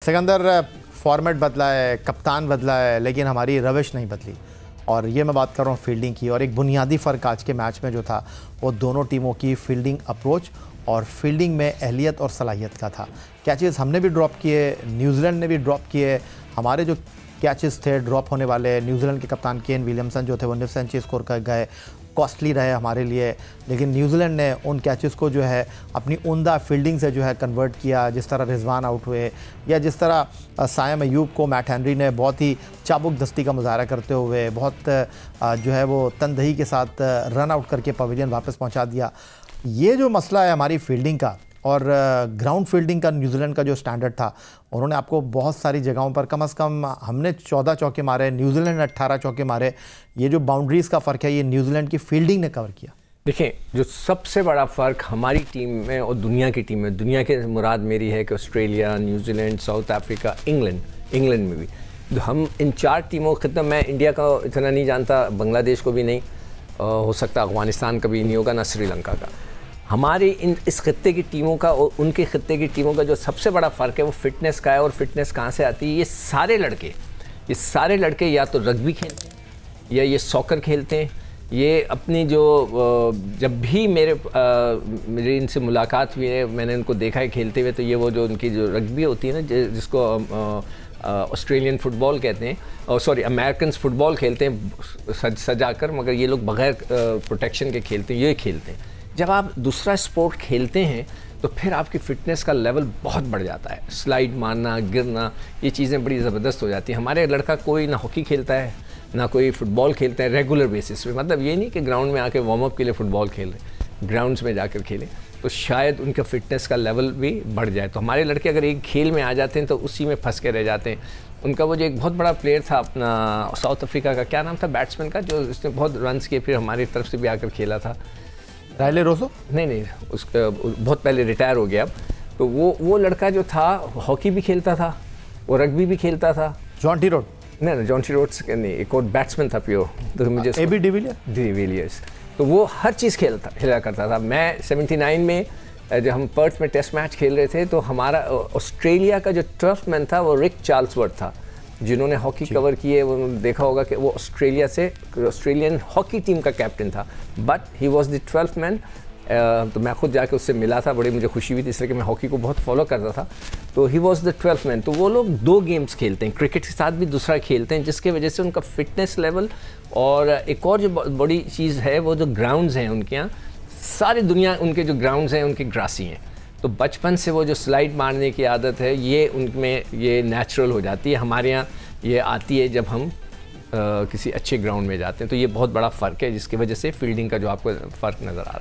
Sikandar, format बदला है, कप्तान बदला है, लेकिन हमारी रविश नहीं बदली। और ये मैं बात कर रहा हूँ फील्डिंग की। और एक बुनियादी फ़र्क आज के मैच में जो था वो दोनों टीमों की फील्डिंग अप्रोच और फील्डिंग में अहलियत और सलाहियत का था। कैचेस हमने भी ड्रॉप किए, न्यूजीलैंड ने भी ड्रॉप किए। हमारे जो कैचेस थे ड्रॉप होने वाले, न्यूजीलैंड के कप्तान केन विलियमसन जो थे वो 19 सेंचुरी स्कोर कर गए, कॉस्टली रहे हमारे लिए। लेकिन न्यूजीलैंड ने उन कैचेस को जो है अपनी उम्दा फील्डिंग से जो है कन्वर्ट किया। जिस तरह रिजवान आउट हुए या जिस तरह सायम अयूब को मैट हेनरी ने बहुत ही चाबुक दस्ती का मुजाहरा करते हुए बहुत जो है वो तनदही के साथ रन आउट करके पवेलियन वापस पहुंचा दिया। ये जो मसला है हमारी फील्डिंग का और ग्राउंड फील्डिंग का, न्यूजीलैंड का जो स्टैंडर्ड था, उन्होंने आपको बहुत सारी जगहों पर कम से कम हमने 14 चौके मारे, न्यूजीलैंड ने 18 चौके मारे। ये जो बाउंड्रीज़ का फ़र्क है ये न्यूजीलैंड की फील्डिंग ने कवर किया। देखिए, जो सबसे बड़ा फ़र्क हमारी टीम में और दुनिया की टीम में, दुनिया के मुराद मेरी है कि Australia, New Zealand, south Africa, England में भी हम इन 4 टीमों खिता, मैं इंडिया का इतना नहीं जानता, बांग्लादेश को भी नहीं, हो सकता अफगानिस्तान का भी नहीं होगा, ना श्रीलंका का। हमारी इस खित्ते की टीमों का और उनके खित्ते की टीमों का जो सबसे बड़ा फ़र्क है वो फिटनेस का है। और फिटनेस कहाँ से आती है? ये सारे लड़के या तो रग्बी खेलते हैं या ये सॉकर खेलते हैं। ये अपनी जो जब भी मेरी इनसे मुलाकात हुई है, मैंने इनको देखा है खेलते हुए, तो ये वो जो उनकी जो रग्बी होती है ना, जिसको ऑस्ट्रेलियन फुटबॉल कहते हैं, और सॉरी अमेरिकन फुटबॉल खेलते हैं सजाकर, मगर ये लोग बग़ैर प्रोटेक्शन के खेलते हैं, ये खेलते हैं। जब आप दूसरा स्पोर्ट खेलते हैं तो फिर आपकी फ़िटनेस का लेवल बहुत बढ़ जाता है। स्लाइड मारना, गिरना, ये चीज़ें बड़ी ज़बरदस्त हो जाती हैं। हमारे लड़का कोई ना हॉकी खेलता है ना कोई फुटबॉल खेलता है रेगुलर बेसिस पे। मतलब ये नहीं कि ग्राउंड में आके वार्म अप के लिए फ़ुटबॉल खेल रहे, ग्राउंड्स में जाकर खेलें, तो शायद उनका फ़िटनेस का लेवल भी बढ़ जाए। तो हमारे लड़के अगर एक खेल में आ जाते हैं तो उसी में फंस के रह जाते हैं। उनका वो जो एक बहुत बड़ा प्लेयर था अपना साउथ अफ्रीका का, क्या नाम था बैट्समैन का, जो उसने बहुत रन्स किए, फिर हमारी तरफ से भी आकर खेला था, राइले रोसो? नहीं, उसका बहुत पहले रिटायर हो गया अब। तो वो लड़का जो था हॉकी भी खेलता था, वो रग्बी भी खेलता था। Jonty road? नहीं, जॉन्टी रोड्स नहीं, एक और बैट्समैन था प्योर, तो मुझे एबी डिविलियर्स। तो वो हर चीज़ खेला करता था। मैं 79 में जब हम पर्थ में टेस्ट मैच खेल रहे थे तो हमारा ऑस्ट्रेलिया का जो टर्फ मैन था वो रिक चार्ल्सवर्थ था, जिन्होंने हॉकी कवर की है। वो देखा होगा कि वो ऑस्ट्रेलियन हॉकी टीम का कैप्टन था, but he was the 12th man. तो मैं खुद जाके उससे मिला था, बड़ी मुझे खुशी हुई थी, इसलिए कि मैं हॉकी को बहुत फॉलो करता था। तो he was the 12th man. तो वो लोग 2 गेम्स खेलते हैं, क्रिकेट के साथ भी दूसरा खेलते हैं, जिसके वजह से उनका फिटनेस लेवल। और एक और जो बड़ी चीज़ है वो जो ग्राउंड्स हैं उनके यहाँ, सारी दुनिया उनके जो ग्राउंड्स हैं उनके ग्रासी हैं। तो बचपन से वो जो स्लाइड मारने की आदत है ये उनमें ये नेचुरल हो जाती है। हमारे यहाँ ये आती है जब हम किसी अच्छे ग्राउंड में जाते हैं। तो ये बहुत बड़ा फ़र्क है जिसकी वजह से फील्डिंग का जो आपको फ़र्क नज़र आ रहा है।